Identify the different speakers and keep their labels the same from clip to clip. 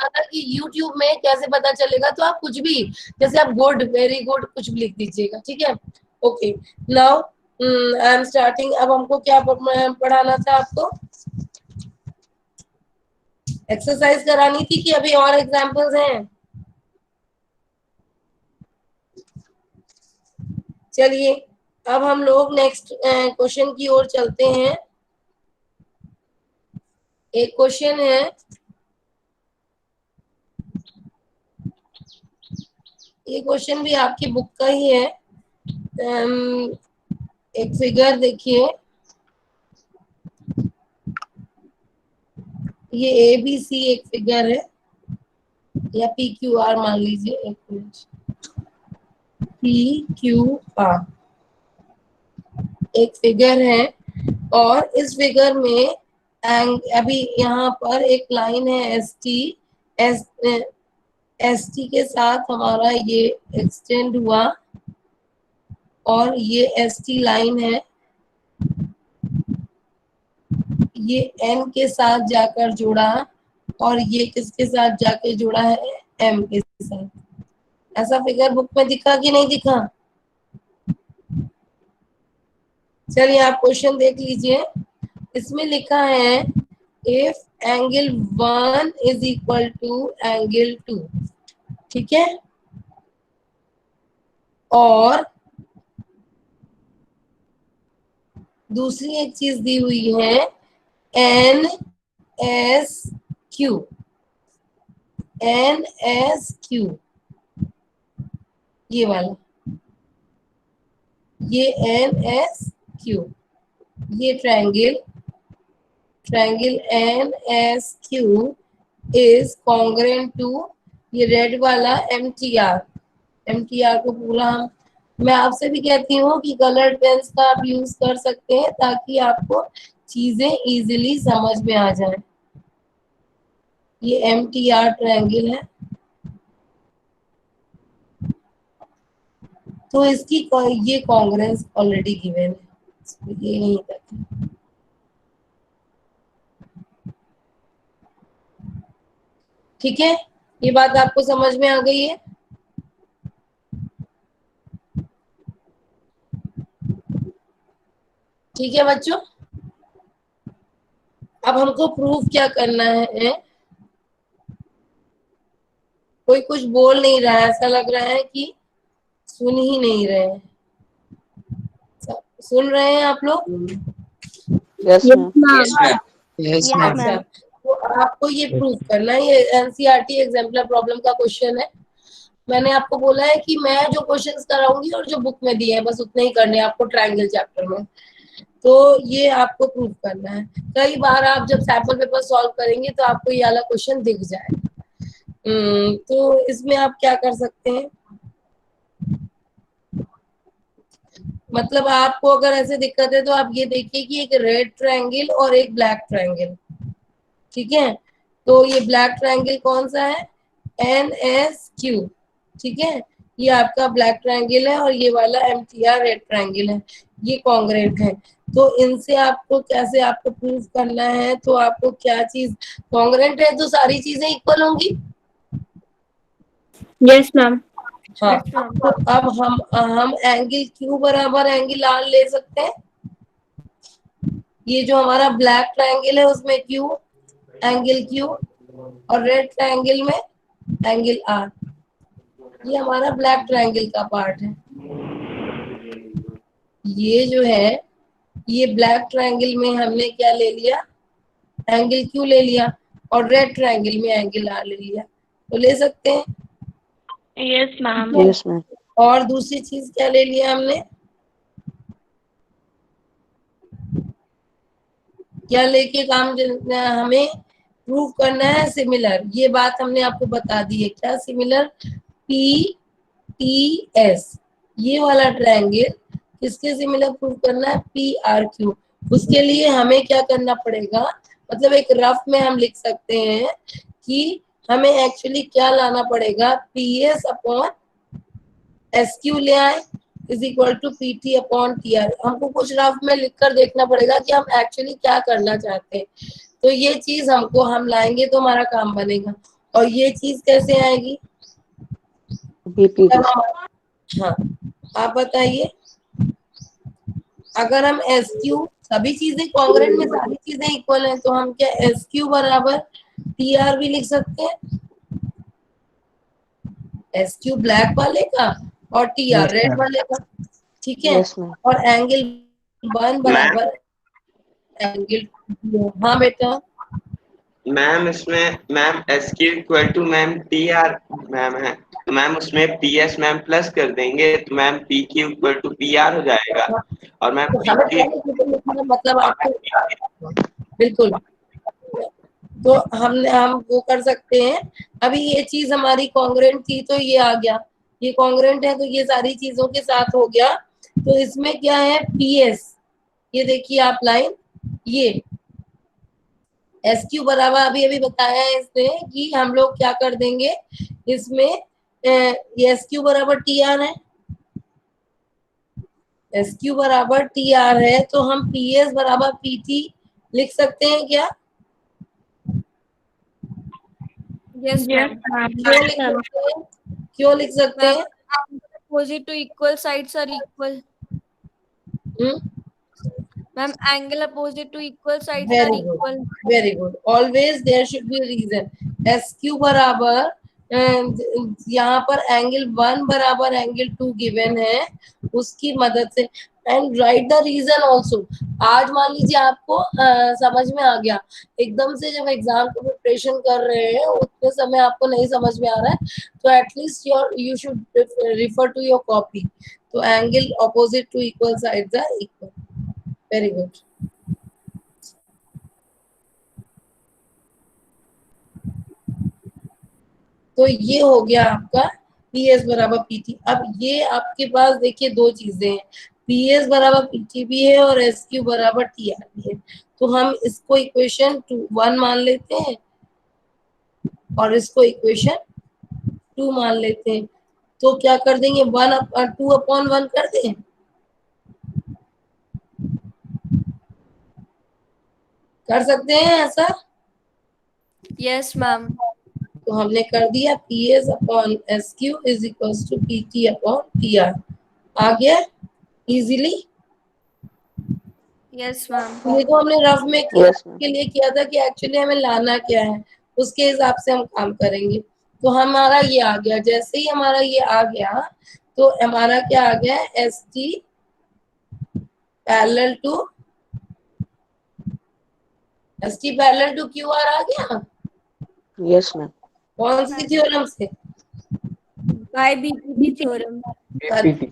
Speaker 1: कहा था कि यूट्यूब में कैसे पता चलेगा, तो आप कुछ भी, जैसे आप गुड, वेरी गुड कुछ भी लिख दीजिएगा, ठीक है। Okay, now I am starting. अब हमको क्या पढ़ाना था आपको? एक्सरसाइज करानी थी कि अभी और एग्जाम्पल्स हैं? चलिए अब हम लोग नेक्स्ट क्वेश्चन की ओर चलते हैं। एक क्वेश्चन है, ये क्वेश्चन भी आपकी बुक का ही है। एक फिगर देखिए, ये ए बी सी एक फिगर है, या पी क्यू आर मान लीजिए, एक मिनट, पी क्यू आर एक फिगर है, और इस फिगर में अभी यहाँ पर एक लाइन है S T, S S T के साथ हमारा ये एक्सटेंड हुआ, और ये एस टी लाइन है, ये एन के साथ जाकर जुड़ा, और ये किसके साथ जाके जुड़ा है? एम के साथ। ऐसा फिगर बुक में दिखा कि नहीं दिखा? चलिए आप क्वेश्चन देख लीजिए। इसमें लिखा है if angle 1 is equal to angle 2, ठीक है, और दूसरी एक चीज दी हुई है N S Q, N S Q, ये वाला, ये एन एस क्यू, ये triangle, triangle N S Q is congruent to ये रेड वाला M T R. M T R को पूरा हम, मैं आपसे भी कहती हूँ कि कलर्ड पेन्स का आप यूज कर सकते हैं ताकि आपको चीजें इजीली समझ में आ जाए। ये एम टी आर ट्रायंगल है, तो इसकी ये कांग्रेंस ऑलरेडी गिवन है, ये नहीं करते। ठीक है, ये बात आपको समझ में आ गई है? ठीक है बच्चों, अब हमको प्रूफ क्या करना है? कोई कुछ बोल नहीं रहा है, ऐसा लग रहा है कि सुन ही नहीं रहे हैं। सुन रहे हैं आप लोग?
Speaker 2: Yes ma'am.
Speaker 3: यस
Speaker 1: अच्छा,
Speaker 3: मैम।
Speaker 1: तो आपको ये प्रूफ करना है, ये एनसीईआरटी एग्जाम्पलर प्रॉब्लम का क्वेश्चन है। मैंने आपको बोला है कि मैं जो क्वेश्चंस कराऊंगी और जो बुक में दिए हैं बस उतने ही करने हैं आपको ट्रायंगल चैप्टर में। तो ये आपको प्रूफ करना है। कई बार आप जब सैंपल पेपर सॉल्व करेंगे तो आपको ये वाला क्वेश्चन दिख जाएगा। तो इसमें आप क्या कर सकते हैं, मतलब आपको अगर ऐसे दिक्कत है तो आप ये देखिए कि एक रेड ट्रायंगल और एक ब्लैक ट्रायंगल, ठीक है, तो ये ब्लैक ट्रायंगल कौन सा है? एन एस क्यू, ठीक है, ये आपका ब्लैक ट्रायंगल है, और ये वाला M T R red triangle है, ये कॉन्ग्रेंट है। तो इनसे आपको कैसे आपको प्रूफ करना है, तो आपको क्या चीज कॉन्ग्रेंट है, तो सारी चीजें इक्वल होंगी।
Speaker 3: Yes ma'am.
Speaker 1: हाँ, तो अब हम एंगल क्यू बराबर एंगल आर ले सकते हैं। ये जो हमारा ब्लैक ट्रायंगल है उसमें क्यू, एंगल क्यू, और रेड ट्रायंगल में एंगल आर, ये हमारा ब्लैक ट्रायंगल का पार्ट है। ये जो है, ये ब्लैक ट्रायंगल में हमने क्या ले लिया? एंगल क्यू ले लिया, और रेड ट्रायंगल में एंगल आर ले लिया, तो ले सकते हैं।
Speaker 3: Yes ma'am.
Speaker 2: Yes ma'am.
Speaker 1: और दूसरी चीज क्या ले लिया हमने? क्या लेके काम हमें प्रूव करना है? सिमिलर, ये बात हमने आपको बता दी है। क्या सिमिलर? पी टी एस, ये वाला ट्रायंगल किसके सिमिलर प्रूव करना है? P R Q. उसके लिए हमें क्या करना पड़ेगा, मतलब एक रफ में हम लिख सकते हैं कि हमें एक्चुअली क्या लाना पड़ेगा, P S upon S Q ले आए is equal to P T upon T R. हमको कुछ रफ में लिखकर देखना पड़ेगा कि हम एक्चुअली क्या करना चाहते हैं, तो ये चीज हमको हम लाएंगे तो हमारा काम बनेगा। और ये चीज कैसे आएगी?
Speaker 2: बीपीटी।
Speaker 1: हाँ, आप बताइए। अगर हम एस क्यू, सभी चीजें कॉन्ग्रेंट में सारी चीजें इक्वल हैं, तो हम क्या एस क्यू बराबर टी आर भी लिख सकते हैं? एस क्यू ब्लैक वाले का और टी आर रेड वाले का, ठीक है।
Speaker 2: Yes ma'am.
Speaker 1: और एंगल 1 बराबर एंगल, हाँ बेटा।
Speaker 4: मैम इसमें ma'am S Q equal to ma'am T R ma'am है, तो मैम उसमें पी एस मैम प्लस कर देंगे, तो ma'am P Q equal to P R हो जाएगा। और मैम
Speaker 1: तो
Speaker 4: पी
Speaker 1: हमें
Speaker 4: क्यू
Speaker 1: पहले क्यों लिखना, मतलब आपको बिल्कुल, तो हम वो कर सकते हैं। अभी ये चीज हमारी कॉन्ग्रेंट थी तो ये आ गया, ये कॉन्ग्रेंट है तो ये सारी चीजों के साथ हो गया। तो इसमें क्या है पीएस, ये देखिए आप लाइन, ये एस क्यू बराबर अभी अभी बताया है इसने कि हम लोग क्या कर देंगे इसमें, ये एस क्यू बराबर टी आर है, एस क्यू बराबर टी आर है, तो हम पी एस बराबर पी टी लिख सकते हैं क्या?
Speaker 3: Yes, ma'am.
Speaker 1: क्यों लिख सकते हैं? क्यों लिख सकते
Speaker 3: Ma'am,
Speaker 1: हैं?
Speaker 3: opposite to equal sides are equal.
Speaker 1: Hmm,
Speaker 3: Ma'am, angle opposite to equal sides are
Speaker 1: very good,
Speaker 3: equal.
Speaker 1: Very good, always there should be reason. S Q बराबर यहाँ पर एंगल 1 बराबर एंगल 2 गिवन है, उसकी मदद से and write the reason also. आज मान लीजिए आपको समझ में आ गया, एकदम से जब एग्जाम की प्रिपरेशन कर रहे हैं उतने समय आपको नहीं समझ में आ रहा है, तो at least you should refer to your copy. तो angle opposite to equal sides are equal, very good. तो ये हो गया आपका पी एस बराबर पी टी। अब ये आपके पास देखिए दो चीजें हैं, पी एस बराबर पी टी भी है और एस क्यू बराबर टी आर भी है। तो हम इसको इक्वेशन 1 मान लेते हैं और इसको इक्वेशन 2 मान लेते हैं। तो क्या कर देंगे 2/1 कर दें, कर सकते हैं ऐसा?
Speaker 3: Yes, ma'am.
Speaker 1: तो हमने कर दिया P S upon S Q is equal to P T upon T R, आ गया इजीली।
Speaker 3: Yes, ma'am.
Speaker 1: ये तो हमने रफ में किया,
Speaker 2: यस मैम।
Speaker 1: के लिए किया था कि एक्चुअली हमें लाना क्या है, उसके हिसाब से हम काम करेंगे। तो हमारा ये आ गया, जैसे ही हमारा ये आ गया तो हमारा क्या आ गया, S T parallel to Q R आ गया।
Speaker 2: Yes ma'am.
Speaker 1: कौन सी थ्योरम से?
Speaker 3: By BPT theorem.
Speaker 2: BPT.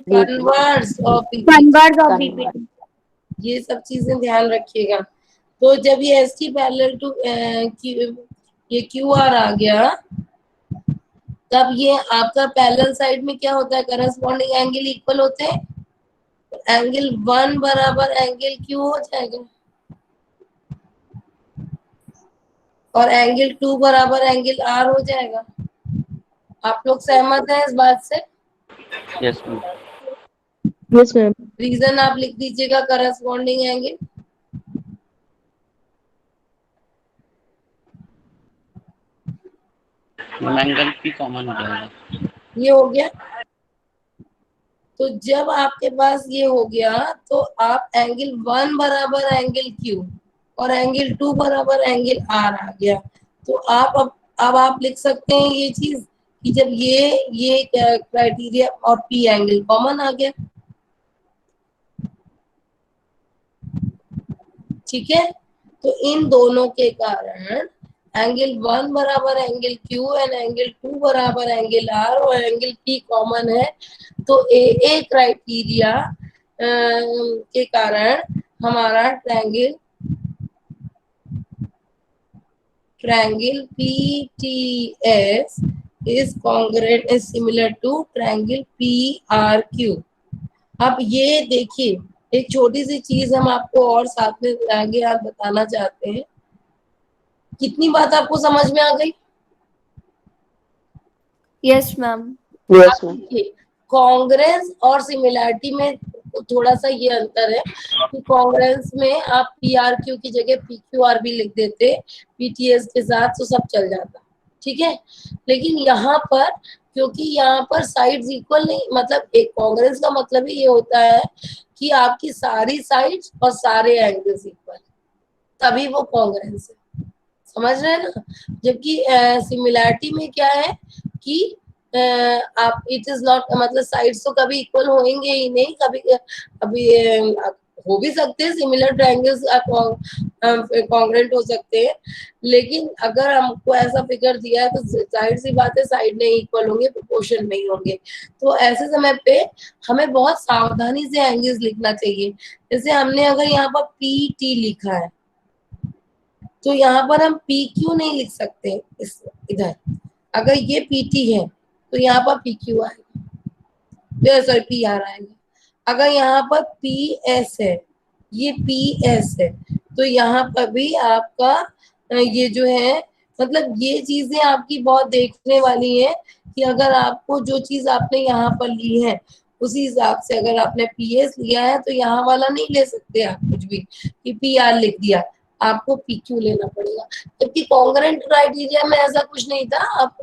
Speaker 1: Converse of
Speaker 3: Converse of
Speaker 2: Converse.
Speaker 3: BPT.
Speaker 1: ये सब चीजें ध्यान रखिएगा। तो जब ये एस टी पैरेलल टू ये क्यू आर आ गया, तब ये आपका पैरेलल साइड में क्या होता है, करस्पॉन्डिंग एंगल इक्वल होते हैं, एंगल 1 बराबर एंगल क्यू हो जाएगा और एंगल 2 बराबर एंगल आर हो जाएगा। आप लोग सहमत हैं इस बात से?
Speaker 2: Yes ma'am.
Speaker 3: Yes, ma'am.
Speaker 1: Reason आप लिख दीजिएगा corresponding angle.
Speaker 2: Angle P common हो जाएगा।
Speaker 1: ये हो गया। तो जब आपके पास ये हो गया तो आप एंगल 1 बराबर एंगल क्यू और एंगल 2 बराबर एंगल आर आ गया। तो आप अब आप लिख सकते हैं ये चीज कि जब ये क्राइटेरिया और पी एंगल कॉमन आ गया, ठीक है। तो इन दोनों के कारण एंगल 1 बराबर एंगल क्यू एंड एंगल 2 बराबर एंगल आर और एंगल पी कॉमन है। तो ए क्राइटेरिया के कारण हमारा triangle P T S is congruent is similar to triangle P R Q. अब ये देखिए एक छोटी सी चीज हम आपको और साथ में आगे आप बताना चाहते हैं। कितनी बात आपको समझ में आ गई?
Speaker 3: Yes, ma'am.
Speaker 2: Yes ma'am.
Speaker 1: Congress और सिमिलैरिटी में थोड़ा सा ये अंतर है कि कांग्रेंस में आप पी आर क्यू की जगह पी क्यू आर भी लिख देते, पीटीएस के साथ तो सब चल जाता। ठीक है। लेकिन यहाँ पर क्योंकि यहाँ पर साइड्स इक्वल नहीं, मतलब एक कांग्रेस का मतलब ही ये होता है कि आपकी सारी साइड्स और सारे एंगल्स इक्वल, तभी वो कांग्रेस है। समझ रहे हैं ना। जबकि सिमिलैरिटी में क्या है कि आप इट इज नॉट, मतलब साइड्स तो कभी इक्वल होंगे ही नहीं, कभी अभी हो भी सकते हैं, सिमिलर ट्रायंगल्स कॉन्ग्रेंट हो सकते हैं, लेकिन अगर हमको ऐसा फिगर दिया है तो जाहिर सी बात है साइड नहीं इक्वल होंगे, प्रोपोर्शन में ही होंगे। तो ऐसे समय पे हमें बहुत सावधानी से एंगल्स लिखना चाहिए। जैसे हमने अगर यहाँ पर पी टी लिखा है तो यहाँ पर हम पी क्यू नहीं लिख सकते, इस इधर अगर ये पीटी है तो यहाँ पर पी क्यू आएगा, सॉरी पी आर आएगा। अगर यहाँ पर पी एस है, ये पी एस है, तो यहाँ पर भी आपका ये जो है, मतलब ये चीजें आपकी बहुत देखने वाली है कि अगर आपको जो चीज आपने यहाँ पर ली है उसी हिसाब से, अगर आपने पी एस लिया है तो यहाँ वाला नहीं ले सकते आप कुछ भी कि पी आर लिख दिया, आपको पी क्यू लेना पड़ेगा। जबकि कॉन्ग्रेंट क्राइटेरिया में ऐसा कुछ नहीं था। आप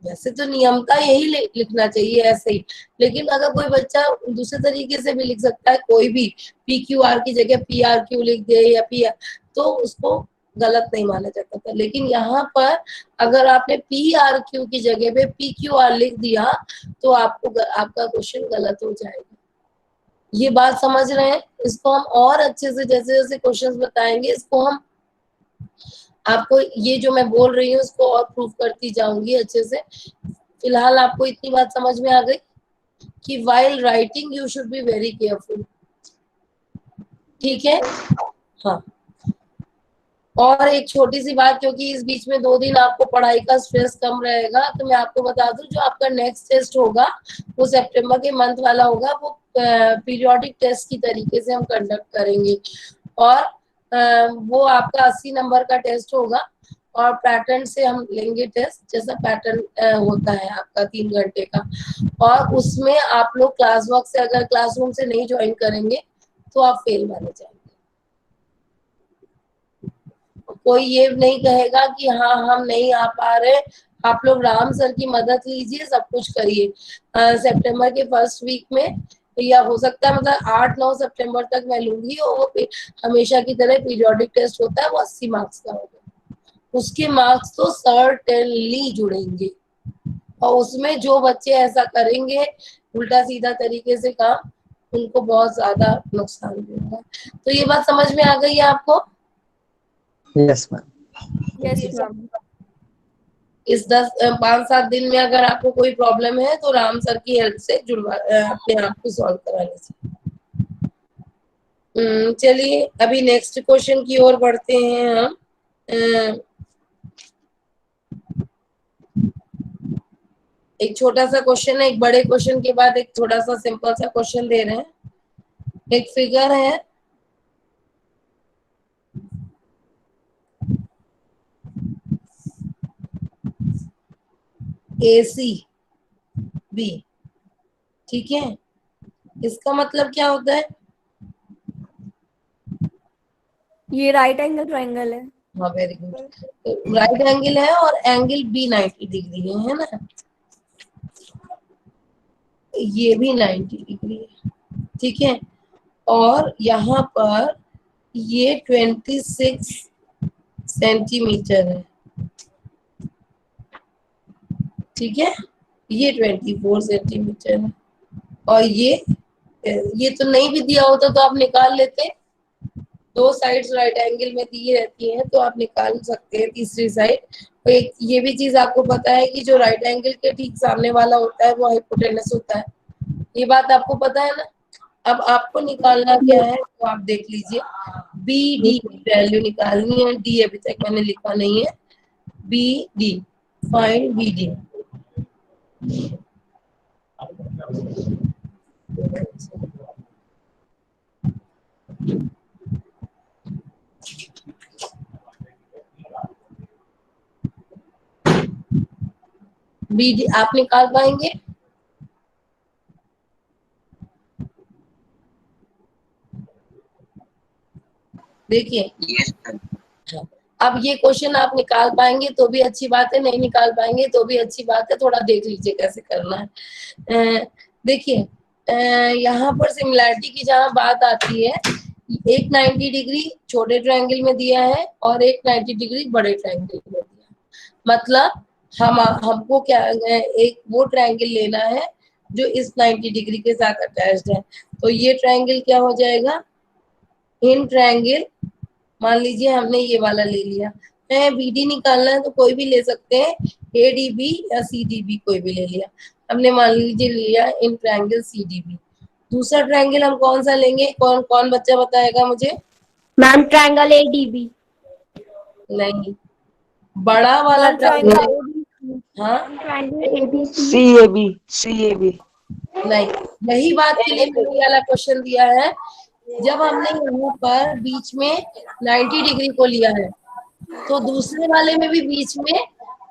Speaker 1: वैसे तो नियमता यही लिखना चाहिए ऐसे ही, लेकिन अगर कोई बच्चा दूसरे तरीके से भी लिख सकता है, कोई भी पी क्यू आर की जगह पी आर क्यू लिख दे या पी आर, तो उसको गलत नहीं माना जाता था। लेकिन यहाँ पर अगर आपने पी आर क्यू की जगह पे पी क्यू आर लिख दिया तो आपको आपका क्वेश्चन गलत हो जाएगा। ये बात समझ रहे हैं। इसको हम और अच्छे से जैसे जैसे क्वेश्चंस बताएंगे, इसको हम आपको ये जो मैं बोल रही हूँ उसको और प्रूव करती जाऊंगी अच्छे से। फिलहाल आपको इतनी बात समझ में आ गई कि while writing you should be very careful, ठीक है। हाँ, और एक छोटी सी बात, क्योंकि इस बीच में 2 दिन आपको पढ़ाई का स्ट्रेस कम रहेगा, तो मैं आपको बता दूं जो आपका नेक्स्ट टेस्ट होगा वो सितंबर के मंथ वाला होगा। वो पीरियोडिक टेस्ट की तरीके से हम कंडक्ट करेंगे, और वो आपका 80 नंबर का टेस्ट होगा, और पैटर्न से हम लेंगे टेस्ट, जैसा पैटर्न होता है आपका 3 घंटे का। और उसमें आप लोग क्लास वर्क से, अगर क्लासरूम से नहीं ज्वाइन करेंगे तो आप फेल माने जाएंगे। कोई ये नहीं कहेगा कि हाँ हम नहीं आ पा रहे, आप लोग राम सर की मदद लीजिए, सब कुछ करिए। सितंबर के फर्स्ट वीक में, या हो सकता है मतलब 8-9 सितंबर तक मैं लूंगी, और वो हमेशा की तरह पीरियोडिक टेस्ट होता है, वो 80 मार्क्स का होगा। उसके मार्क्स तो सर्टेनली जुड़ेंगे, और उसमें जो बच्चे ऐसा करेंगे उल्टा सीधा तरीके से काम, उनको बहुत ज्यादा नुकसान होगा। तो ये बात समझ में आ गई है आपको?
Speaker 2: Yes ma'am.
Speaker 3: Yes, ma'am.
Speaker 1: इस 5-7 दिन में अगर आपको कोई प्रॉब्लम है तो राम सर की हेल्प से जुड़वा अपने आप को सॉल्व करा लीजिए। चलिए अभी नेक्स्ट क्वेश्चन की ओर बढ़ते हैं हम। एक छोटा सा क्वेश्चन है, एक बड़े क्वेश्चन के बाद एक थोड़ा सा सिंपल सा क्वेश्चन दे रहे हैं। एक फिगर है, AC B, ठीक है। इसका मतलब क्या होता है?
Speaker 3: ये राइट एंगल ट्रायंगल है।
Speaker 1: हाँ वेरी गुड, राइट एंगल है और एंगल B 90 डिग्री है ना, ये भी 90 डिग्री है, ठीक है। और यहाँ पर ये 26 सेंटीमीटर है, ठीक है। ये 24 सेंटीमीटर है, और ये तो नहीं भी दिया होता तो आप निकाल लेते। 2 साइड्स राइट एंगल में दी रहती हैं तो आप निकाल सकते हैं तीसरी साइड। और एक ये भी चीज आपको पता है कि जो राइट एंगल के ठीक सामने वाला होता है वो हाइपोटेनस होता है, ये बात आपको पता है ना। अब आपको निकालना क्या है तो आप देख लीजिए, बी डी की वैल्यू निकालनी है। डी अभी तक मैंने लिखा नहीं है, B D, find B D. B D आप निकाल पाएंगे? देखिए अब ये क्वेश्चन आप निकाल पाएंगे तो भी अच्छी बात है, नहीं निकाल पाएंगे तो भी अच्छी बात है, थोड़ा देख लीजिए कैसे करना है। देखिए यहाँ पर सिमिलैरिटी की जहाँ बात आती है, एक 90 डिग्री छोटे ट्रायंगल में दिया है और एक 90 डिग्री बड़े ट्रायंगल में दिया है। मतलब हमको क्या एक वो ट्रायंगल लेना है जो इस 90 डिग्री के साथ अटैच्ड है। तो ये ट्रायंगल क्या हो जाएगा, इन ट्रायंगल, मान लीजिए हमने ये वाला ले लिया है, बीडी निकालना है तो कोई भी ले सकते हैं, एडीबी या सीडीबी कोई भी ले लिया। हमने मान लीजिए लिया इन ट्रायंगल सीडीबी। दूसरा ट्रायंगल हम कौन सा लेंगे, कौन कौन बच्चा बताएगा मुझे?
Speaker 3: Ma'am triangle ADB.
Speaker 1: नहीं, बड़ा वाला
Speaker 3: मैम ट्रायंगल
Speaker 1: ट्रायंगल। हाँ
Speaker 3: ट्रायंगल एबीसी।
Speaker 2: CAB
Speaker 1: नहीं, यही बात के लिए मैंने ये वाला क्वेश्चन दिया है। जब हमने यहाँ पर बीच में 90 डिग्री को लिया है तो दूसरे वाले में भी बीच में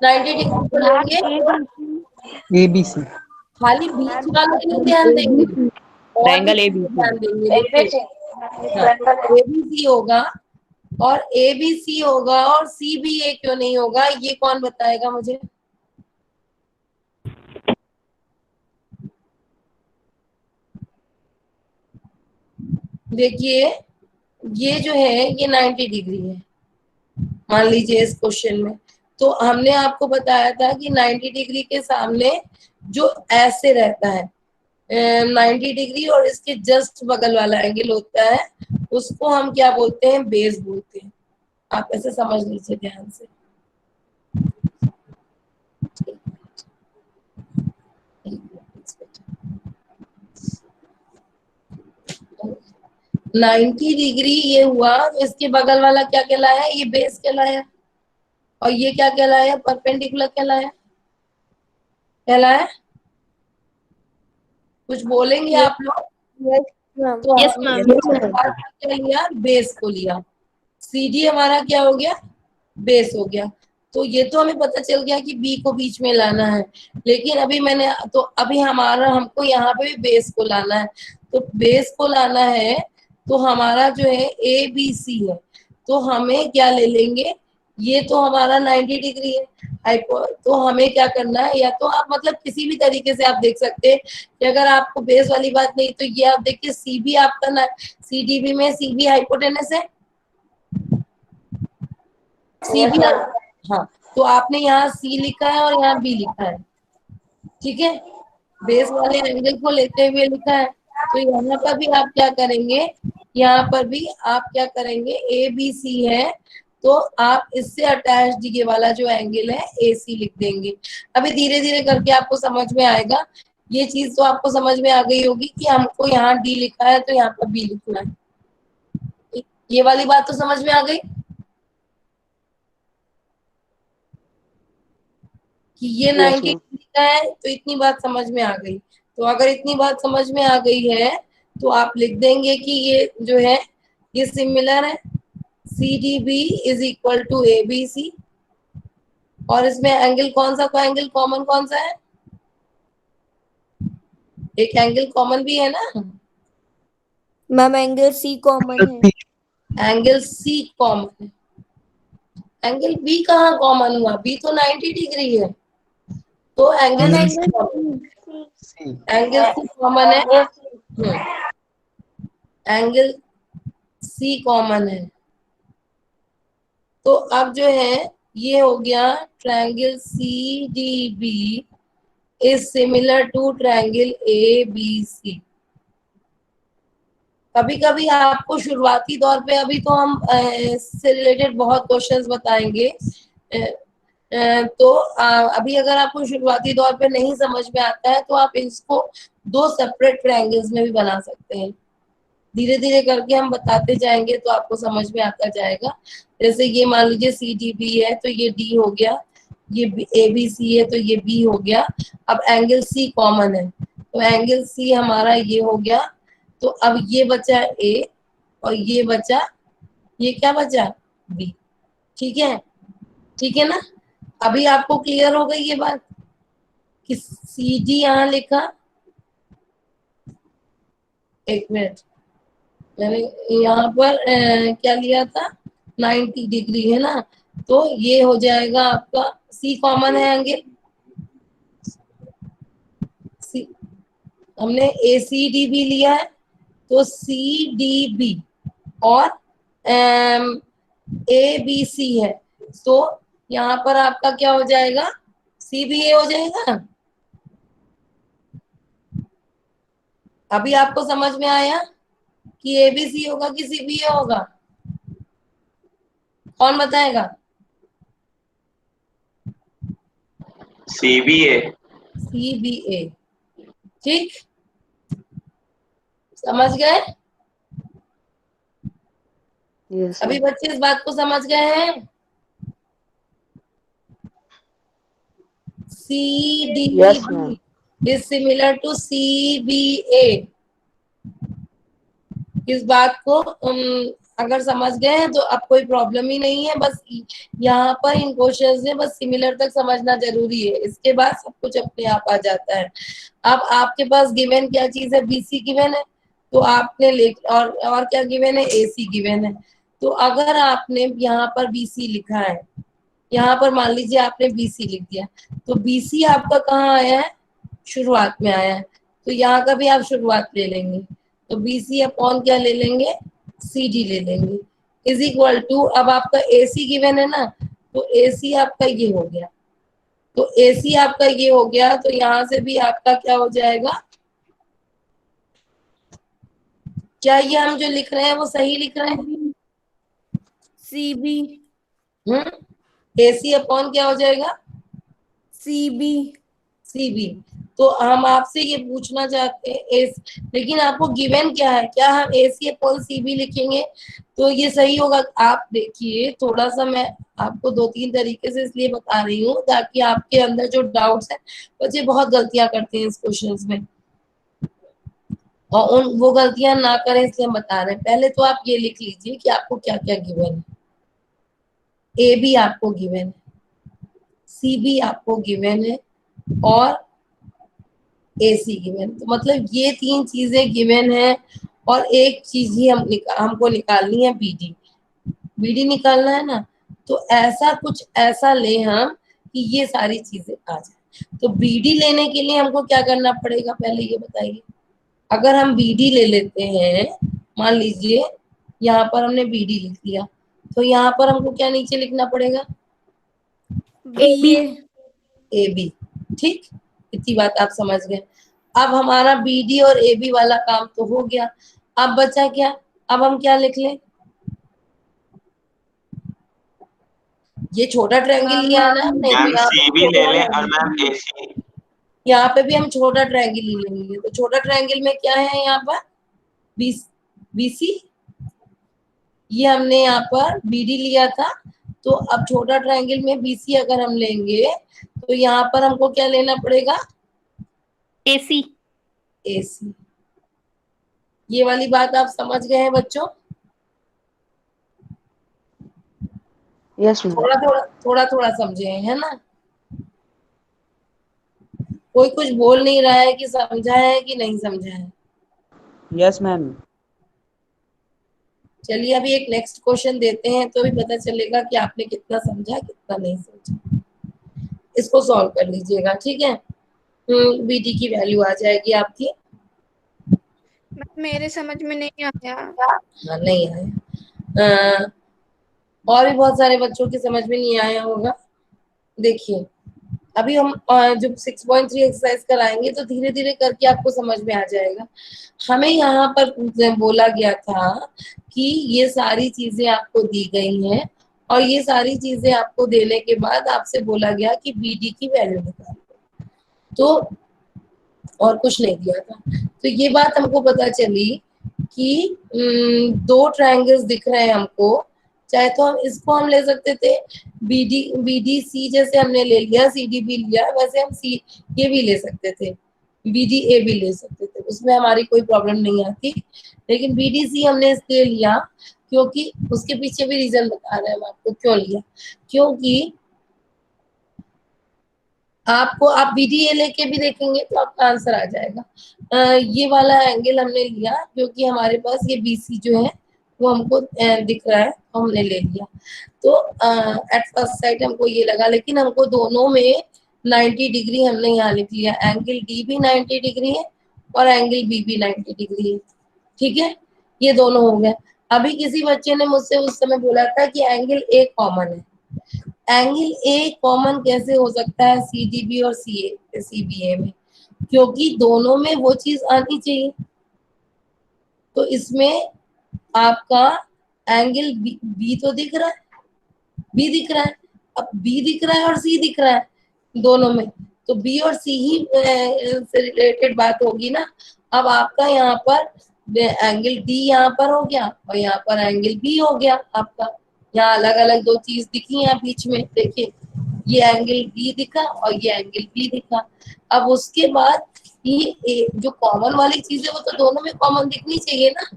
Speaker 1: 90 डिग्री को लेंगे,
Speaker 2: ABC
Speaker 1: खाली बीच वाले पे ध्यान देंगे और भी
Speaker 2: ट्रायंगल ABC
Speaker 1: ध्यान देंगे। एबीसी होगा और एबीसी होगा और सीबीए क्यों नहीं होगा, ये कौन बताएगा मुझे? देखिए ये जो है ये 90 डिग्री है मान लीजिए इस क्वेश्चन में, तो हमने आपको बताया था कि 90 डिग्री के सामने जो ऐसे रहता है 90 डिग्री और इसके जस्ट बगल वाला एंगल होता है, उसको हम क्या बोलते हैं, बेस बोलते हैं। आप ऐसे समझ लीजिए ध्यान से। 90 डिग्री ये हुआ, इसके बगल वाला क्या कहलाया, ये बेस कहलाया, और ये क्या कहलाया, परपेंडिकुलर कहलाया। कुछ बोलेंगे आप लोग? तो
Speaker 3: यस
Speaker 1: हमने
Speaker 3: मैम।
Speaker 1: क्या लिया, बेस को लिया। सीडी हमारा क्या हो गया, बेस हो गया। तो ये तो हमें पता चल गया कि बी को बीच में लाना है, लेकिन अभी हमारा हमको यहाँ पे भी बेस को लाना है। तो बेस को लाना है तो हमारा जो है ए बी सी है, तो हमें क्या ले लेंगे, ये तो हमारा 90 डिग्री है, तो हमें क्या करना है, या तो आप मतलब किसी भी तरीके से आप देख सकते हैं कि अगर आपको बेस वाली बात नहीं तो ये आप देखिए सी भी आपका ना, सीडीबी में सी भी हाइपोटेनस है, सी भी, हाँ, तो आपने यहाँ सी लिखा है और यहाँ बी लिखा है, ठीक है, बेस वाले एंगल को लेते हुए लिखा है। तो यहाँ पर भी आप क्या करेंगे, यहाँ पर भी आप क्या करेंगे, ए बी सी है तो आप इससे अटैच्ड ये वाला जो एंगल है ए सी लिख देंगे। अभी धीरे धीरे करके आपको समझ में आएगा, ये चीज तो आपको समझ में आ गई होगी कि हमको यहाँ डी लिखा है तो यहाँ पर बी लिखना है। ये वाली बात तो समझ में आ गई कि ये 90 डिग्री का है, तो इतनी बात समझ में आ गई। तो अगर इतनी बात समझ में आ गई है तो आप लिख देंगे कि ये जो है ये सिमिलर है, C D B is equal to A B C, और इसमें एंगल कौन सा, एंगल कॉमन कौन सा है, एक एंगल कॉमन भी है ना,
Speaker 3: मैम एंगल सी कॉमन है।
Speaker 1: एंगल सी कॉमन है। एंगल बी कहाँ कॉमन हुआ, बी तो 90 डिग्री है, तो एंगल सी कॉमन है, एंगल सी कॉमन है। तो अब जो है ये हो गया triangle C D B is similar to triangle A B C. कभी कभी आपको शुरुआती दौर पे, अभी तो हम इससे रिलेटेड बहुत क्वेश्चंस बताएंगे, तो अभी अगर आपको शुरुआती दौर पे नहीं समझ में आता है तो आप इसको दो सेपरेट ट्रायंगल्स में भी बना सकते हैं। धीरे धीरे करके हम बताते जाएंगे तो आपको समझ में आता जाएगा। जैसे ये मान लीजिए सी डी बी है तो ये डी हो गया, ये ए बी सी है तो ये बी हो गया। अब एंगल सी कॉमन है तो एंगल सी हमारा ये हो गया, तो अब ये बचा ए और ये बचा, ये क्या बचा, बी। ठीक है, ठीक है ना, अभी आपको क्लियर हो गई ये बात कि सी डी यहाँ लिखा, एक मिनट, मैंने यहाँ पर क्या लिया था, 90 डिग्री है ना, तो ये हो जाएगा आपका सी कॉमन है एंगल सी, हमने ए सी डी बी लिया है तो सी डी बी और ए बी सी है तो यहाँ पर आपका क्या हो जाएगा सी बी ए हो जाएगा। अभी आपको समझ में आया कि ए बी सी होगा कि सी बी ए होगा? कौन बताएगा?
Speaker 4: CBA।
Speaker 1: सी बी ए। ठीक, समझ गए?
Speaker 2: Yes,
Speaker 1: अभी
Speaker 2: ma'am.
Speaker 1: बच्चे इस बात को समझ गए हैं? C D
Speaker 2: Yes,
Speaker 1: B
Speaker 2: ma'am.
Speaker 1: Is similar to C B A. इस बात को अगर समझ गए हैं तो अब कोई प्रॉब्लम ही नहीं है। बस यहाँ पर इन क्वेश्चंस में बस सिमिलर तक समझना जरूरी है, इसके बाद सब कुछ अपने आप आ जाता है। अब आपके पास गिवन क्या चीज है? बीसी गिवन है तो आपने ले और क्या गिवन है? एसी गिवन है। तो अगर आपने यहाँ पर बीसी लिखा है, यहाँ पर मान लीजिए आपने बीसी लिख दिया तो बीसी आपका कहाँ आया है? शुरुआत में आया है तो यहाँ का भी आप शुरुआत ले लेंगे तो बीसी अपॉन क्या ले लेंगे? सी डी ले लेंगे इज इक्वल टू अब आपका एसी गिवन है ना तो एसी आपका ये हो गया तो एसी आपका ये हो गया तो यहाँ से भी आपका क्या हो जाएगा? क्या ये हम जो लिख रहे हैं वो सही लिख रहे हैं?
Speaker 3: CB
Speaker 1: एसी अपॉन क्या हो जाएगा?
Speaker 3: CB
Speaker 1: CB. तो हम आपसे ये पूछना चाहते हैं एस, लेकिन आपको गिवन क्या है? क्या हम एसी अपॉन सीबी लिखेंगे तो ये सही होगा? आप देखिए थोड़ा सा मैं आपको दो तीन तरीके से इसलिए बता रही हूँ ताकि आपके अंदर जो डाउट्स है, बच्चे बहुत गलतियां करते हैं इस क्वेश्चंस में और उन वो गलतियां ना करें इसलिए हम बता रहे हैं। पहले तो आप ये लिख लीजिए कि आपको क्या क्या गिवन है। ए बी आपको गिवन है, सी बी आपको गिवन है और एसी गिवन। तो मतलब ये तीन चीजें गिवन है और एक चीज ही हमको निकालनी है बीडी। बीडी निकालना है ना तो ऐसा कुछ ऐसा ले हम कि ये सारी चीजें आ जाए। तो बीडी लेने के लिए हमको क्या करना पड़ेगा पहले ये बताइए। अगर हम बीडी ले लेते हैं, मान लीजिए यहाँ पर हमने बीडी लिख लिया तो यहाँ पर हमको क्या नीचे लिखना पड़ेगा?
Speaker 3: BA
Speaker 1: A B. ठीक, इतनी बात आप समझ गए। अब हमारा बीडी और ए बी वाला काम तो हो गया। अब बचा क्या? अब हम क्या लिख लें? ये छोटा ट्रायंगल लिया है ना हमने तो
Speaker 4: मैम
Speaker 1: यहाँ पे
Speaker 4: CB ले लें और मैम AC।
Speaker 1: यहाँ पे भी हम छोटा ट्रायंगल ही लेंगे। तो छोटा ट्रायंगल में क्या है? यहाँ पर बीसी, ये हमने यहाँ पर बीडी लिया था तो अब छोटा ट्रायंगल में बीसी अगर हम लेंगे तो यहाँ पर हमको क्या लेना पड़ेगा?
Speaker 3: AC
Speaker 1: AC. ये वाली बात आप समझ गए हैं बच्चों?
Speaker 2: Yes, ma'am.
Speaker 1: थोड़ा थोड़ा समझे हैं, है ना? कोई कुछ बोल नहीं रहा है कि समझा है कि नहीं समझा है।
Speaker 2: Yes, ma'am.
Speaker 1: चलिए अभी एक नेक्स्ट क्वेश्चन देते हैं तो भी पता चलेगा कि आपने कितना समझा कितना नहीं समझा। इसको सॉल्व कर लीजिएगा, ठीक है? बीडी की वैल्यू आ जाएगी आपकी।
Speaker 3: मेरे समझ में नहीं आया।
Speaker 1: हाँ नहीं आया, और भी बहुत सारे बच्चों के समझ में नहीं आया होगा। देखिए अभी हम जब 6.3 एक्सरसाइज कराएंगे तो धीरे धीरे करके आपको समझ में आ जाएगा। हमें यहाँ पर बोला गया था कि ये सारी चीजें आपको दी गई हैं और ये सारी चीजें आपको देने के बाद आपसे बोला गया कि बीडी की वैल्यू निकालो, तो और कुछ नहीं दिया था। तो ये बात हमको पता चली कि दो ट्रायंगल्स दिख रहे हैं हमको, चाहे तो हम इसको हम ले सकते थे बीडी सी, जैसे हमने ले लिया सी डी बी लिया वैसे हम सी ये भी ले सकते थे, बीडी ए भी ले सकते थे, उसमें हमारी कोई प्रॉब्लम नहीं आती। लेकिन बीडी सी हमने इसलिए लिया क्योंकि उसके पीछे भी रीजन बता रहे हैं हम आपको क्यों लिया। क्योंकि आपको आप बीडीए लेके भी देखेंगे तो आपका आंसर आ जाएगा। ये वाला एंगल हमने लिया क्योंकि हमारे पास ये बीसी जो है वो हमको दिख रहा है तो हमने ले लिया। तो एट फर्स्ट साइट हमको ये लगा, लेकिन हमको दोनों में 90 डिग्री हमने यहाँ लिख लिया, एंगल डी भी 90 डिग्री है और एंगल बी भी 90 डिग्री है। ठीक है, ये दोनों हो गए। अभी किसी बच्चे ने मुझसे उस समय बोला था कि एंगल ए कॉमन है। एंगल ए कॉमन कैसे हो सकता है सीडीबी और सीबीए में? क्योंकि दोनों में वो चीज आनी चाहिए। तो इसमें आपका एंगल बी तो दिख रहा है, बी दिख रहा है, अब बी दिख रहा है और सी दिख रहा है दोनों में, तो बी और सी ही से रिलेटेड बात होगी ना। अब आपका यहाँ पर एंगल डी यहाँ पर हो गया और यहाँ पर एंगल बी हो गया आपका। यहाँ अलग अलग दो चीज दिखी यहाँ बीच में, देखिए ये एंगल डी दिखा और ये एंगल बी दिखा। अब उसके बाद ये जो कॉमन वाली चीज है वो तो दोनों में कॉमन दिखनी चाहिए ना।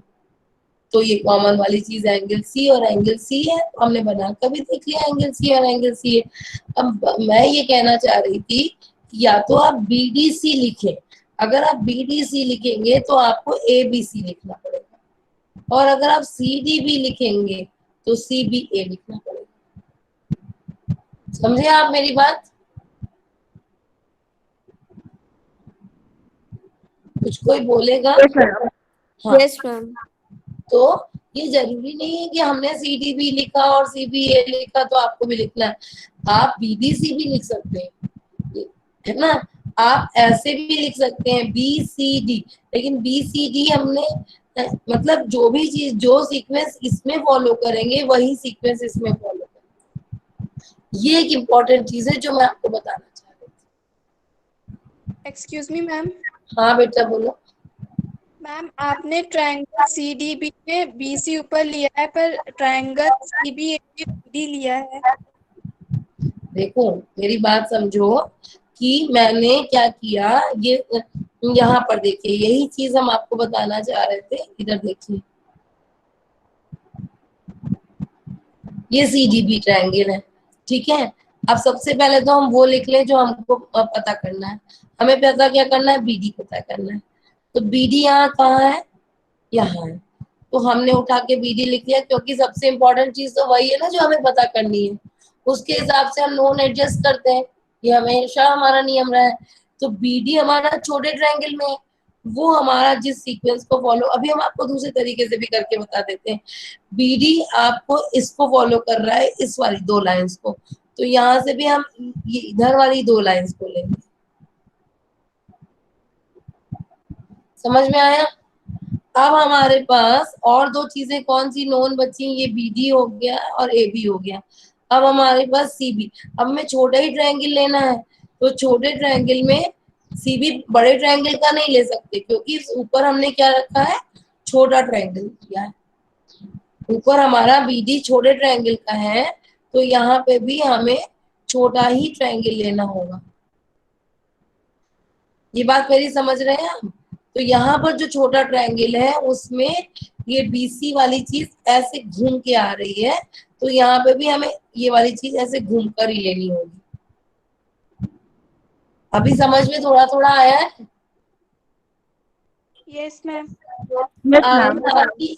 Speaker 1: तो ये कॉमन वाली चीज एंगल सी और एंगल सी है, तो हमने बना कर भी देख लिया एंगल सी और एंगल सी है। अब मैं ये कहना चाह रही थी कि या तो आप बीडीसी लिखें, अगर आप बीडीसी लिखेंगे तो आपको एबीसी लिखना पड़ेगा, और अगर आप सीडीबी लिखेंगे तो सीबीए लिखना पड़ेगा। समझे आप मेरी बात? कुछ कोई बोलेगा? हाँ।
Speaker 3: Yes ma'am.
Speaker 1: तो ये जरूरी नहीं है कि हमने सीडीबी लिखा और सीबीए लिखा तो आपको भी लिखना है। आप बीडीसी भी लिख सकते हैं, है ना। आप ऐसे भी लिख सकते हैं बीसीडी, लेकिन बीसीडी हमने मतलब जो भी चीज, जो सीक्वेंस इसमें फॉलो करेंगे वही सीक्वेंस इसमें फॉलो करेंगे। ये एक इम्पोर्टेंट चीज है जो मैं आपको बताना चाह रही थी।
Speaker 5: Excuse me ma'am.
Speaker 1: हाँ बेटा बोलो।
Speaker 5: मैम आपने ट्रायंगल सीडीबी में बीसी ऊपर लिया है, पर ट्रायंगल सीबीए में बीडी लिया है।
Speaker 1: देखो मेरी बात समझो कि मैंने क्या किया, ये यहाँ पर देखिए यही चीज हम आपको बताना चाह रहे थे। इधर देखिए ये सीडीबी ट्रायंगल है, ठीक है। अब सबसे पहले तो हम वो लिख लें जो हमको पता करना है। हमें पता क्या करना है? बीडी पता करना है। तो बीडी यहाँ कहाँ है? यहाँ है। तो हमने उठा के बीडी लिख लिया, क्योंकि सबसे इम्पोर्टेंट चीज तो वही है ना जो हमें पता करनी है। उसके हिसाब से हम नोन एडजस्ट करते हैं, ये हमेशा हमारा नियम रहा है। तो बीडी हमारा छोटे ट्रायंगल में है, वो हमारा जिस सीक्वेंस को फॉलो, अभी हम आपको दूसरे तरीके से भी करके बता देते हैं। बीडी आपको इसको फॉलो कर रहा है, इस वाली दो लाइंस को, तो यहाँ से भी हम ये इधर वाली दो लाइंस को लेंगे। समझ में आया? अब हमारे पास और दो चीजें कौन सी नोन बची? ये बीडी हो गया और एबी हो गया। अब हमारे पास सीबी। अब हमें छोटा ही ट्रायंगल लेना है, तो छोटे ट्रायंगल में सीबी बड़े ट्रायंगल का नहीं ले सकते, क्योंकि ऊपर हमने क्या रखा है? छोटा ट्रायंगल किया है। ऊपर हमारा बीडी छोटे ट्रायंगल का है, तो यहाँ पे भी हमें छोटा ही ट्रायंगल लेना होगा। ये बात मेरी समझ रहे हैं आप? तो यहाँ पर जो छोटा ट्रायंगल है उसमें ये बीसी वाली चीज ऐसे घूम के आ रही है, तो यहाँ पे भी हमें ये वाली चीज ऐसे घूम कर ही लेनी होगी। अभी समझ में थोड़ा थोड़ा आया है?
Speaker 5: Yes ma'am.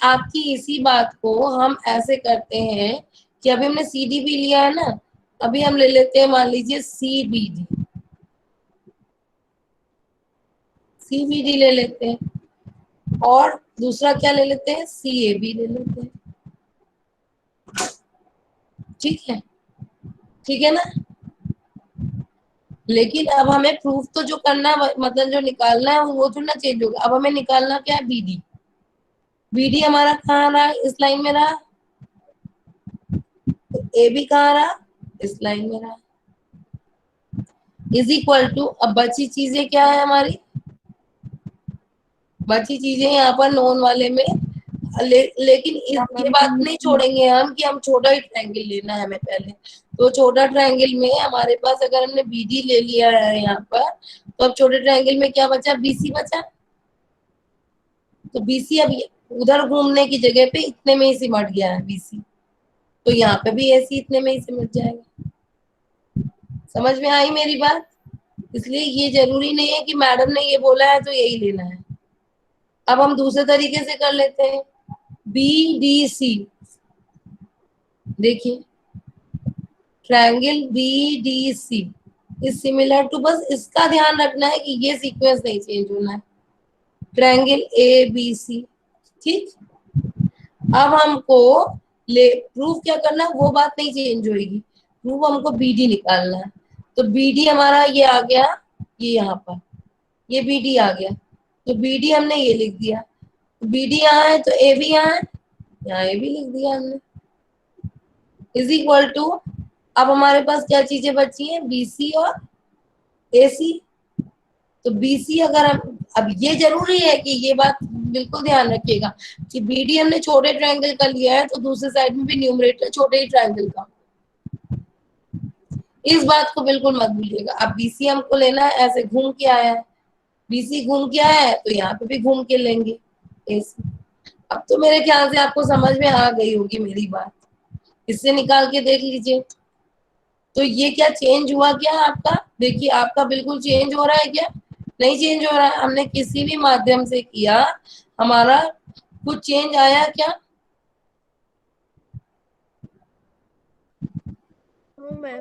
Speaker 1: आपकी इसी बात को हम ऐसे करते हैं कि अभी हमने सीडीबी लिया है ना, अभी हम ले लेते हैं मान लीजिए सीबीडी, सीबीडी ले लेते हैं, और दूसरा क्या ले लेते हैं? सीएबी ले लेते हैं। ठीक है, ठीक है ना। लेकिन अब हमें प्रूफ तो जो करना है, मतलब जो निकालना है वो तो ना चेंज होगा। अब हमें निकालना क्या है? बीडी। बीडी हमारा कहाँ रहा? इस लाइन में रहा। तो ए बी कहाँ रहा? इस लाइन में रहा। इज इक्वल टू, अब बची चीजें क्या है हमारी? बची चीजें यहाँ पर नोन वाले में लेकिन ये बात नहीं छोड़ेंगे हम कि हम छोटा ही ट्रायंगल लेना है हमें पहले। तो छोटा ट्रायंगल में हमारे पास अगर हमने बीडी ले लिया है यहाँ पर, तो अब छोटे ट्रायंगल में क्या बचा? बीसी बचा। तो बीसी अब उधर घूमने की जगह पे इतने में ही सिमट गया है बीसी, तो यहाँ पे भी ऐसी इतने में ही सिमट जाएगा। समझ में आई मेरी बात? इसलिए ये जरूरी नहीं है कि मैडम ने ये बोला है तो यही लेना है। अब हम दूसरे तरीके से कर लेते हैं। BDC, देखिए triangle BDC is similar to, बस इसका ध्यान रखना है कि ये सीक्वेंस नहीं चेंज होना है, ट्रायंगल ABC। ठीक, अब हमको प्रूफ क्या करना है, वो बात नहीं चेंज होगी, प्रूफ हमको BD निकालना है। तो BD हमारा ये आ गया, ये यहाँ पर ये BD आ गया, तो BD हमने ये लिख दिया, BD यहाँ है तो AB यहाँ है, यहाँ AB लिख दिया हमने, इज इक्वल टू, अब हमारे पास क्या चीजें बची हैं, BC और AC। तो BC अगर हम, अब ये जरूरी है कि ये बात बिल्कुल ध्यान रखिएगा कि BD हमने छोटे ट्रायंगल का लिया है तो दूसरे साइड में भी न्यूमरेटर छोटे ही ट्रायंगल का, इस बात को बिल्कुल मत भूलिएगा। अब BC हमको लेना है, ऐसे घूम के आया है, BC घूम के आया है तो यहाँ पे भी घूम के लेंगे AC। अब तो मेरे ख्याल से आपको समझ में आ गई होगी मेरी बात, इससे निकाल के देख लीजिए। तो ये क्या चेंज हुआ क्या आपका, देखिए आपका बिल्कुल चेंज हो रहा है क्या, नहीं चेंज हो रहा है, हमने किसी भी माध्यम से किया हमारा कुछ चेंज आया क्या?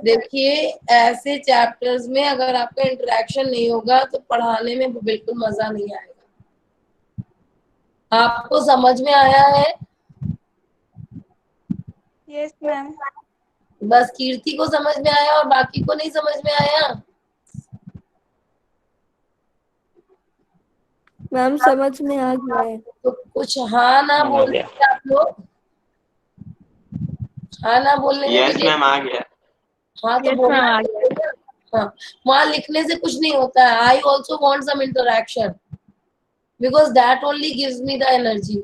Speaker 1: देखिए ऐसे चैप्टर्स में अगर आपका इंटरेक्शन नहीं होगा तो पढ़ाने में बिल्कुल मजा नहीं आएगा। आपको समझ में आया है?
Speaker 5: Yes ma'am.
Speaker 1: बस कीर्ति को समझ में आया और बाकी को नहीं समझ में आया?
Speaker 3: मैम समझ में आ गया है।
Speaker 1: तो कुछ हाँ ना बोलते हैं आप लोग, हाँ ना बोलने में
Speaker 4: यस
Speaker 1: भी
Speaker 4: मैम आ गया।
Speaker 1: हाँ तो
Speaker 3: Yes,
Speaker 1: बोलना
Speaker 3: ma'am, आ
Speaker 1: चाहिए। हाँ, वहां लिखने से कुछ नहीं होता है, I also want some interaction because that only gives me the energy.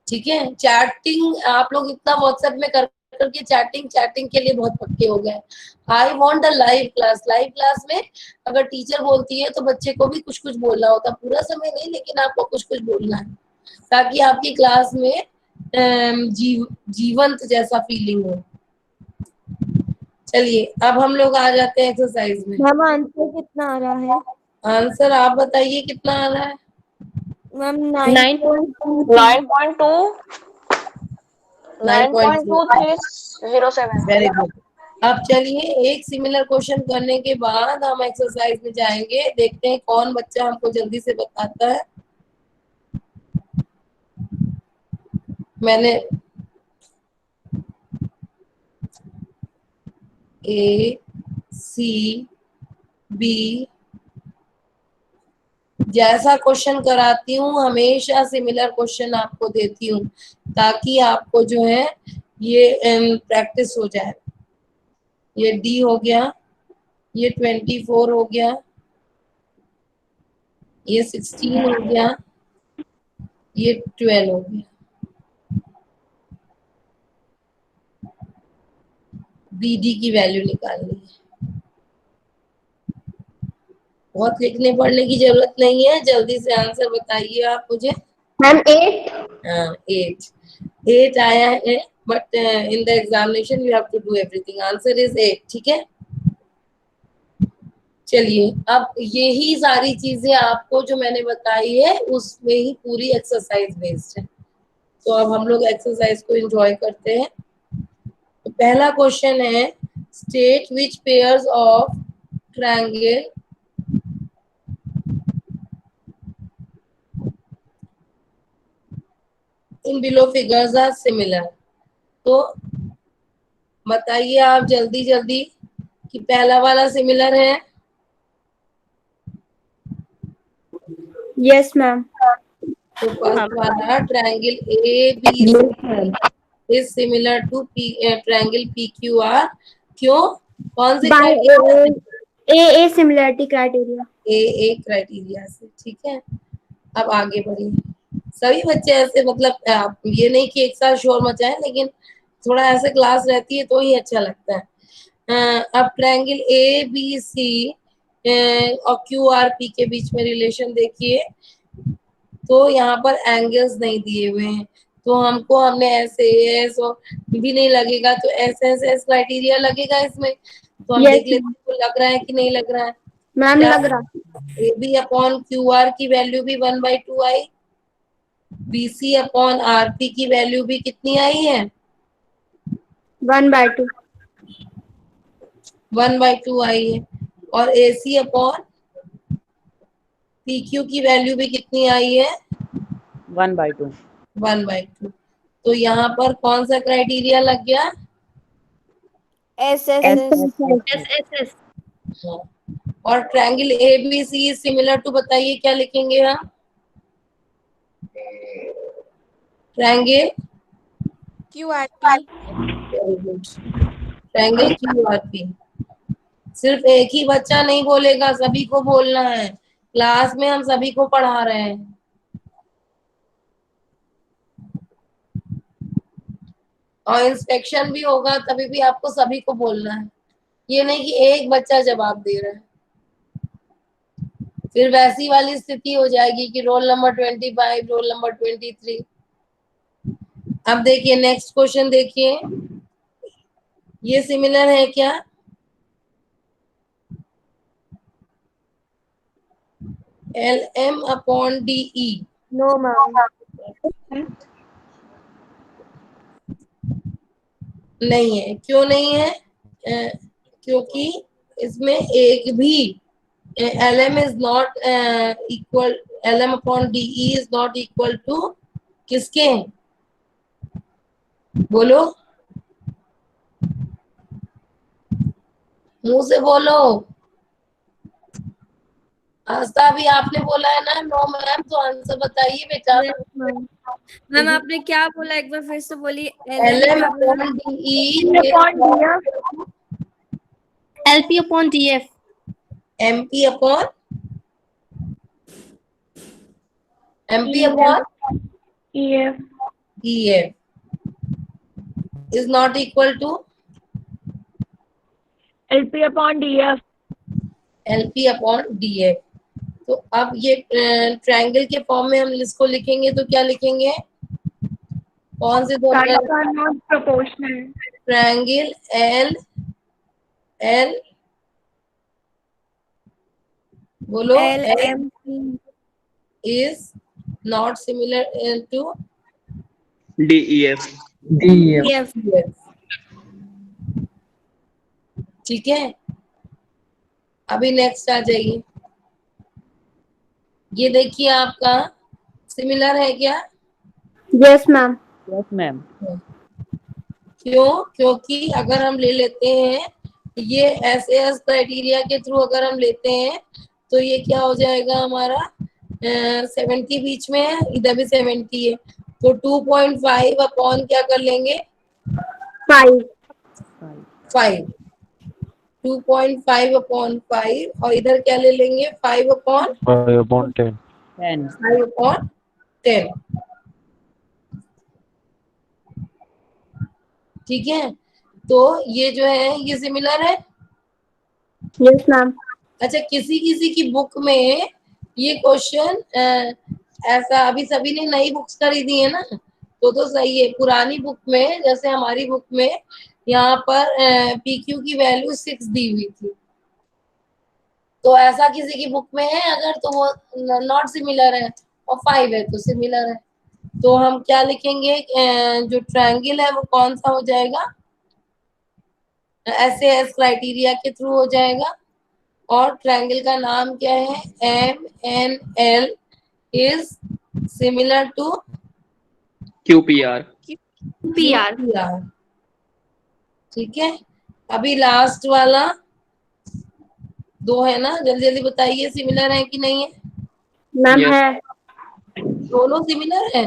Speaker 1: ठीक है, चैटिंग आप लोग इतना व्हाट्सएप में कर करके चैटिंग के लिए बहुत पक्के हो गए। I want a live class, live class में अगर टीचर बोलती है तो बच्चे को भी कुछ कुछ बोलना होता, पूरा समय नहीं लेकिन आपको कुछ कुछ बोलना है ताकि आपकी क्लास में जीवंत जैसा फीलिंग हो। चलिए अब हम लोग आ जाते हैं एक्सरसाइज में।
Speaker 3: मैम आंसर कितना आ रहा है?
Speaker 1: आंसर आप बताइए कितना आ रहा है?
Speaker 3: मैम
Speaker 2: 9.2
Speaker 5: 9.2307।
Speaker 1: Very good. अब चलिए एक सिमिलर क्वेश्चन करने के बाद हम एक्सरसाइज में जाएंगे, देखते हैं कौन बच्चा हमको जल्दी से बताता है। मैंने ACB जैसा क्वेश्चन कराती हूँ हमेशा सिमिलर क्वेश्चन आपको देती हूँ ताकि आपको जो है ये प्रैक्टिस हो जाए। ये D हो गया, ये 24 हो गया, ये 16 हो गया, ये 12 हो गया। BD की वैल्यू निकालनी है, बहुत लिखने पढ़ने की जरूरत नहीं है, जल्दी से आंसर बताइए आप मुझे।
Speaker 2: मैम 8।
Speaker 1: हाँ 8 आया है, but in the examination you have to do everything, answer is 8। ठीक है, चलिए अब यही सारी चीजें आपको जो मैंने बताई है उसमें ही पूरी एक्सरसाइज बेस्ड है। तो अब हम लोग एक्सरसाइज को एंजॉय करते हैं। तो पहला क्वेश्चन है, state which pairs of triangle in below figures are similar. तो बताइए आप जल्दी जल्दी कि पहला वाला सिमिलर है।
Speaker 3: Yes ma'am.
Speaker 1: तो फर्स्ट वाला triangle ABC is similar to triangle PQR। क्यों, कौन से criteria?
Speaker 3: A similarity criteria.
Speaker 1: A criteria से। ठीक है, अब आगे बढ़िए। सभी बच्चे ऐसे, मतलब आप ये नहीं कि एक साथ शोर मचाएं, लेकिन थोड़ा ऐसे क्लास रहती है तो ही अच्छा लगता है। अब ट्रायंगल ABC और QRP के बीच में रिलेशन देखिए, तो यहाँ पर एंगल्स नहीं दिए हुए हैं, तो हमने ऐसे एस और भी नहीं लगेगा तो एस क्राइटेरिया लगेगा इसमें। तो हम देख लेते हैं तो लग रहा है कि नहीं लग रहा है।
Speaker 3: मैम लग रहा।
Speaker 1: AB अपॉन QR की वैल्यू भी 1/2 आई। BC अपॉन RP की वैल्यू भी कितनी आई है?
Speaker 2: 1/2.
Speaker 1: 1/2 आई है। और AC अपॉन PQ की वैल्यू भी कितनी आई है?
Speaker 6: 1/2.
Speaker 1: 1/2। तो यहाँ पर कौन सा क्राइटेरिया लग गया?
Speaker 3: S S S
Speaker 2: SSS.
Speaker 1: हाँ। और ट्रायंगल ABC सिमिलर टू, बताइए क्या लिखेंगे हम? Triangle
Speaker 5: QRP.
Speaker 1: Triangle QRP। सिर्फ एक ही बच्चा नहीं बोलेगा, सभी को बोलना है। क्लास में हम सभी को पढ़ा रहे हैं। और इंस्पेक्शन भी होगा तभी भी आपको सभी को बोलना है। ये नहीं कि एक बच्चा जवाब दे रहा है, फिर वैसी वाली स्थिति हो जाएगी कि रोल नंबर 25, रोल नंबर 23। अब देखिए नेक्स्ट क्वेश्चन देखिए, ये सिमिलर है क्या? LM upon DE
Speaker 2: No, ma'am.
Speaker 1: नहीं है। क्यों नहीं है? क्योंकि इसमें एक भी LM is not equal, LM upon DE is not equal to किसके? बोलो, मुंह से बोलो। आस्था भी आपने बोला है ना नो मैम, तो आंसर बताइए बेटा।
Speaker 3: मैम आपने क्या बोला, एक बार फिर से बोलिए।
Speaker 1: LM
Speaker 3: क्या बोला?
Speaker 1: Upon DE
Speaker 2: LP upon DF.
Speaker 1: MP upon
Speaker 2: EF.
Speaker 1: EF is not equal to
Speaker 2: LP upon DF.
Speaker 1: LP upon DF। तो अब ये ट्रायंगल के फॉर्म में हम इसको लिखेंगे तो क्या लिखेंगे? कौन से दो?
Speaker 2: Sides are not proportional.
Speaker 1: Triangle L बोलो,
Speaker 3: LM
Speaker 1: is not similar to
Speaker 4: DEF।
Speaker 3: DF।
Speaker 1: DF। ठीक है, अभी नेक्स्ट आ जाइए। ये देखिए आपका सिमिलर है क्या?
Speaker 2: Yes, ma'am.
Speaker 6: Yes, ma'am.
Speaker 1: क्यों? क्योंकि अगर हम ले लेते हैं ये SAS क्राइटेरिया के थ्रू, अगर हम लेते हैं तो ये क्या हो जाएगा हमारा? 70 बीच में है, इधर भी 70 है, तो 2.5 अपॉन क्या कर लेंगे?
Speaker 2: 5.
Speaker 1: 5। 2.5 अपॉन 5 और इधर क्या ले लेंगे? 5 अपॉन
Speaker 7: 5/10.
Speaker 6: 10.
Speaker 1: 5 अपॉन 10। ठीक है, तो ये जो है ये सिमिलर है।
Speaker 2: Yes, ma'am.
Speaker 1: अच्छा, किसी किसी की बुक में ये क्वेश्चन ऐसा, अभी सभी ने नई बुक्स खरीदी है ना, तो सही है। पुरानी बुक में, जैसे हमारी बुक में यहाँ पर PQ की वैल्यू 6 दी हुई थी, तो ऐसा किसी की बुक में है अगर, तो वो नॉट सिमिलर है, और 5 है तो सिमिलर है। तो हम क्या लिखेंगे? जो ट्रायंगल है वो कौन सा हो जाएगा? SAS क्राइटेरिया के थ्रू हो जाएगा। और ट्रायंगल का नाम क्या है? MNL is similar to
Speaker 4: QPR।
Speaker 2: PR.
Speaker 1: ठीक है, अभी लास्ट वाला 2 है ना, जल्दी जल्दी बताइए सिमिलर है कि नहीं है?
Speaker 2: Ma'am
Speaker 4: Yes.
Speaker 2: है.
Speaker 1: दोनों सिमिलर है।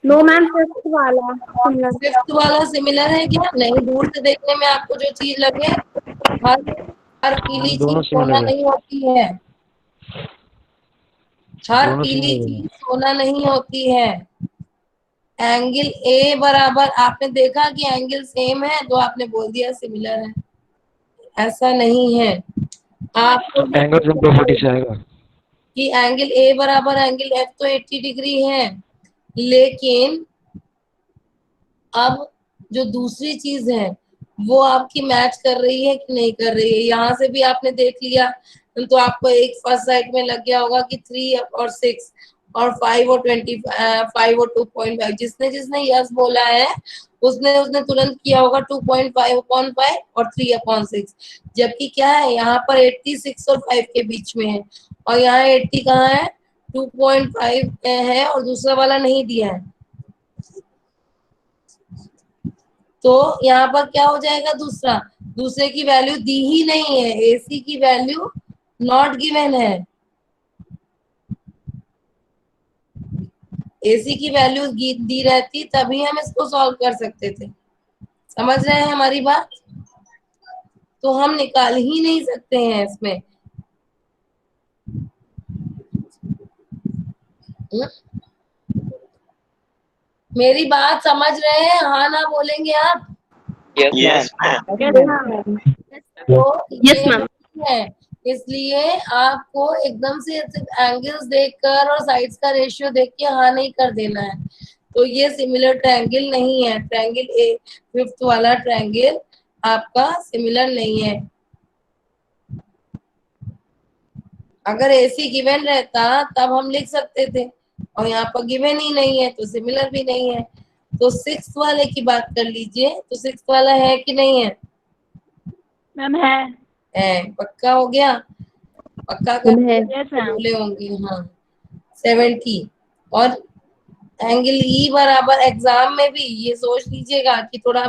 Speaker 2: No, ma'am. Fifth वाला. Similar.
Speaker 1: फिफ्थ वाला सिमिलर है क्या? नहीं, दूर से देखने में आपको जो चीज लगे, हर पीली
Speaker 7: दोनों
Speaker 1: चीज सोना
Speaker 7: similar है।
Speaker 1: नहीं होती है। हर
Speaker 7: दोनों
Speaker 1: पीली
Speaker 7: similar है।
Speaker 1: चीज सोना नहीं होती है। एंगल ए बराबर, आपने देखा कि एंगल सेम है तो आपने बोल दिया सिमिलर है, ऐसा नहीं है। आपको
Speaker 7: एंगल जब प्रॉपर्टी से आएगा।
Speaker 1: कि एंगल ए बराबर एंगल एफ तो 80 डिग्री है, लेकिन अब जो दूसरी चीज है वो आपकी मैच कर रही है कि नहीं कर रही है। यहाँ से भी आपने देख लिया तो आपको एक फर्स्ट साइड में लग गया होगा कि 3 और 6, और 5 और 5 और 2.5, जिसने जिसने यस बोला है उसने उसने तुरंत किया होगा 2.5/5 और 3/6। जबकि क्या है यहाँ पर 86 और 5 के बीच में है, और यहाँ 80 कहाँ है, 2.5 है और दूसरा वाला नहीं दिया है। तो यहाँ पर क्या हो जाएगा, दूसरे की वैल्यू दी ही नहीं है, AC की वैल्यू नॉट गिवन है। AC की वैल्यू दी रहती तभी हम इसको सॉल्व कर सकते थे। समझ रहे हैं हमारी बात? तो हम निकाल ही नहीं सकते हैं इसमें। मेरी बात समझ रहे हैं? हाँ ना बोलेंगे आप?
Speaker 4: Yes ma'am.
Speaker 1: तो
Speaker 2: Yes,
Speaker 1: ये
Speaker 2: ma'am.
Speaker 1: नहीं है, इसलिए आपको एकदम से सिर्फ एंगल्स देखकर और साइड्स का रेशियो देख के हाँ नहीं कर देना है। तो ये सिमिलर ट्रायंगल नहीं है, ट्रायंगल ए, फिफ्थ वाला ट्रायंगल आपका सिमिलर नहीं है। अगर AC गिवन रहता तब हम लिख सकते थे, और यहाँ पर गिवन ही नहीं है तो सिमिलर भी नहीं है। तो 6th वाले की बात कर लीजिए, तो 6th वाला है कि नहीं है?
Speaker 2: मैम है।
Speaker 1: पक्का हो गया? पक्का कर
Speaker 2: है।
Speaker 1: बोले होंगे। हाँ 70। और एंगल E बराबर, एग्जाम में भी ये सोच लीजिएगा कि थोड़ा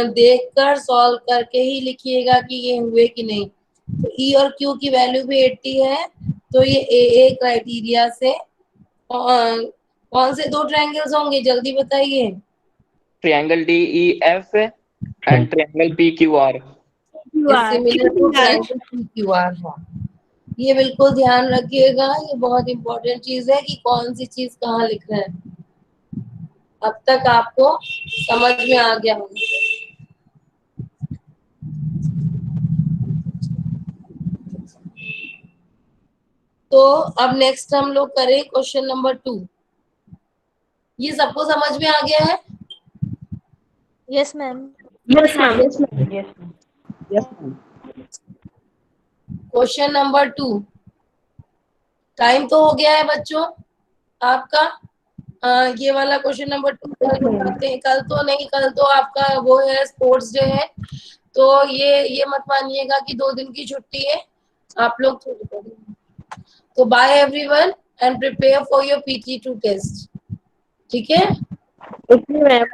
Speaker 1: देखकर सॉल्व करके ही लिखिएगा कि ये हुए कि नहीं। तो E और Q की वैल्यू भी 80 है, तो ये AA क्राइटेरिया से कौन से दो ट्रायंगल्स होंगे, जल्दी बताइए।
Speaker 8: Triangle DEF and triangle PQR।
Speaker 1: Similar to triangle PQR। हाँ, ये बिल्कुल ध्यान रखिएगा, ये बहुत इंपॉर्टेंट चीज है कि कौन सी चीज कहाँ लिख रहे हैं। अब तक आपको समझ में आ गया होगा। तो अब नेक्स्ट हम लोग करें क्वेश्चन नंबर 2। ये सबको समझ में आ गया है?
Speaker 3: Yes, ma'am.
Speaker 2: Yes, ma'am.
Speaker 6: Yes, ma'am. Yes, ma'am.
Speaker 1: Question number 2। Time तो हो गया है बच्चों आपका। ये वाला क्वेश्चन नंबर 2 कल बताते हैं। कल तो नहीं, कल तो आपका वो है स्पोर्ट्स डे है, तो ये मत मानिएगा कि 2 दिन की छुट्टी है, आप लोग थोड़ी करेंगे। तो bye everyone and prepare for your PT2 test. ठीक है?
Speaker 2: Okay, ma'am.